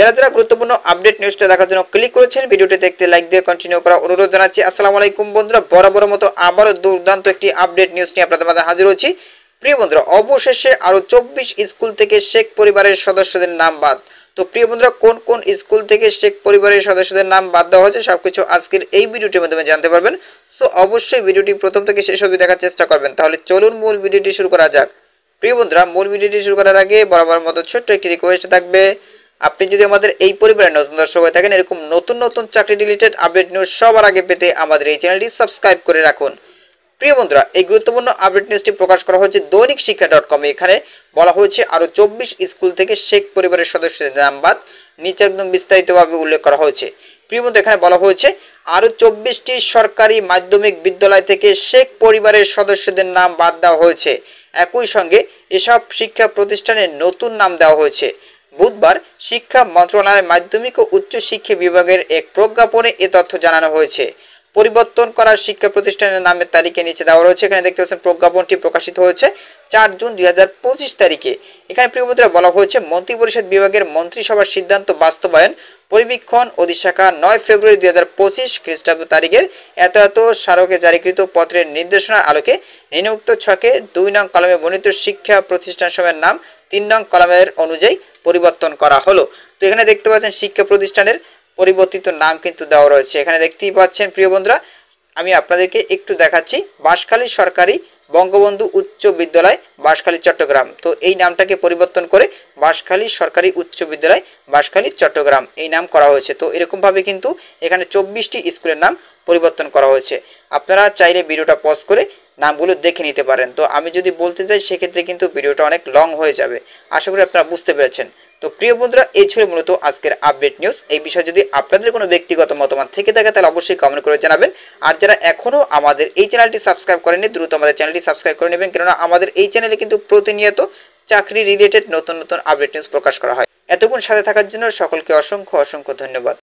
যারা যারা গুরুত্বপূর্ণ আপডেট নিউজটা দেখার জন্য ক্লিক করেছেন, ভিডিওটি দেখতে লাইক দিয়ে কন্টিনিউ করা অনুরোধ জানাচ্ছি। আসসালামু আলাইকুম বন্ধুরা, বরাবর মতো আবারও দুর্দান্ত একটি আপডেট নিউজ নিয়ে আপনাদের মাঝে হাজির হয়েছি। প্রিয় বন্ধুরা, অবশেষে আরও 24 স্কুল থেকে শেখ পরিবারের সদস্যদের নাম বাদ। তো প্রিয় বন্ধুরা, কোন কোন স্কুল থেকে শেখ পরিবারের সদস্যদের নাম বাদ দেওয়া হয়েছে সবকিছু আজকের এই ভিডিওটির মাধ্যমে জানতে পারবেন। সো অবশ্যই ভিডিওটি প্রথম থেকে শেষ অবধি দেখার চেষ্টা করবেন। তাহলে চলুন মূল ভিডিওটি শুরু করা যাক। প্রিয় বন্ধুরা, মূল ভিডিওটি শুরু করার আগে বরাবর মতো ছোট্ট একটি রিকোয়েস্ট থাকবে, আপনি যদি আমাদের এই পরিবারের নতুন দর্শক হয়ে থাকেন, এরকম নতুন নতুন চাকরি রিলেটেড আপডেট নিউজ সবার আগে পেতে আমাদের এই চ্যানেলটি সাবস্ক্রাইব করে রাখুন। প্রিয় বন্ধুরা, এই গুরুত্বপূর্ণ আপডেট নিউজটি প্রকাশ করা হয়েছে দৈনিক শিক্ষা.com। এখানে বলা হয়েছে আরও 24 স্কুল থেকে শেখ পরিবারের সদস্যদের নাম বাদ। নিচে একদম বিস্তারিতভাবে উল্লেখ করা হয়েছে। প্রিয় বন্ধু, এখানে বলা হয়েছে আরও 24টি সরকারি মাধ্যমিক বিদ্যালয় থেকে শেখ পরিবারের সদস্যদের নাম বাদ দেওয়া হয়েছে। একই সঙ্গে এসব শিক্ষা প্রতিষ্ঠানের নতুন নাম দেওয়া হয়েছে। বুধবার শিক্ষা মন্ত্রণালয়ের মাধ্যমিক ও উচ্চ শিক্ষা বিভাগের এক প্রজ্ঞাপনে এ তথ্য জানানো হয়েছে। পরিবর্তন করা শিক্ষা প্রতিষ্ঠানের নামের তালিকা নিচে দেওয়া রয়েছে। এখানে দেখতে পাচ্ছেন প্রজ্ঞাপনটি প্রকাশিত হয়েছে 4 জুন 2025 তারিখে। এখানে প্রিয় বন্ধুরা, বলা হয়েছে মন্ত্রিপরিষদ বিভাগের মন্ত্রিসভার সিদ্ধান্ত বাস্তবায়ন পরিবীক্ষণ অধিশাখা 9 ফেব্রুয়ারি 2025 খ্রিস্টাব্দ তারিখের এত স্মারকে জারিকৃত পত্রের নির্দেশনার আলোকে নিম্নোক্ত ছকে 2 নং কলমে বর্ণিত শিক্ষা প্রতিষ্ঠান সমূহের নাম 3 নং কলমের অনুযায়ী পরিবর্তন করা হলো। তো এখানে দেখতে পাচ্ছেন শিক্ষা প্রতিষ্ঠানের পরিবর্তিত নাম কিন্তু দেওয়া রয়েছে। এখানে দেখতেই পাচ্ছেন প্রিয় বন্ধুরা, আমি আপনাদেরকে একটু দেখাচ্ছি। বাঁশখালী সরকারি বঙ্গবন্ধু উচ্চ বিদ্যালয়, বাঁশখালী, চট্টগ্রাম। তো এই নামটাকে পরিবর্তন করে বাঁশখালী সরকারি উচ্চ বিদ্যালয়, বাঁশখালী, চট্টগ্রাম এই নাম করা হয়েছে। তো এরকমভাবে কিন্তু এখানে 24টি স্কুলের নাম পরিবর্তন করা হয়েছে। আপনারা চাইলে ভিডিওটা পজ করে নামগুলো দেখে নিতে পারেন। তো আমি যদি বলতে চাই সেক্ষেত্রে কিন্তু ভিডিওটা অনেক লং হয়ে যাবে। আশা করি আপনারা বুঝতে পেরেছেন। তো প্রিয় বন্ধুরা, এই ছিল মূলত আজকের আপডেট নিউজ। এই বিষয়ে যদি আপনাদের কোনো ব্যক্তিগত মতামত থেকে থাকে তাহলে অবশ্যই কমেন্ট করে জানাবেন। আর যারা এখনও আমাদের এই চ্যানেলটি সাবস্ক্রাইব করেননি, দ্রুত আমাদের চ্যানেলটি সাবস্ক্রাইব করে নেবেন, কেননা আমাদের এই চ্যানেলে কিন্তু প্রতিনিয়ত চাকরি রিলেটেড নতুন নতুন আপডেট নিউজ প্রকাশ করা হয়। এতক্ষণ সাথে থাকার জন্য সকলকে অসংখ্য অসংখ্য ধন্যবাদ।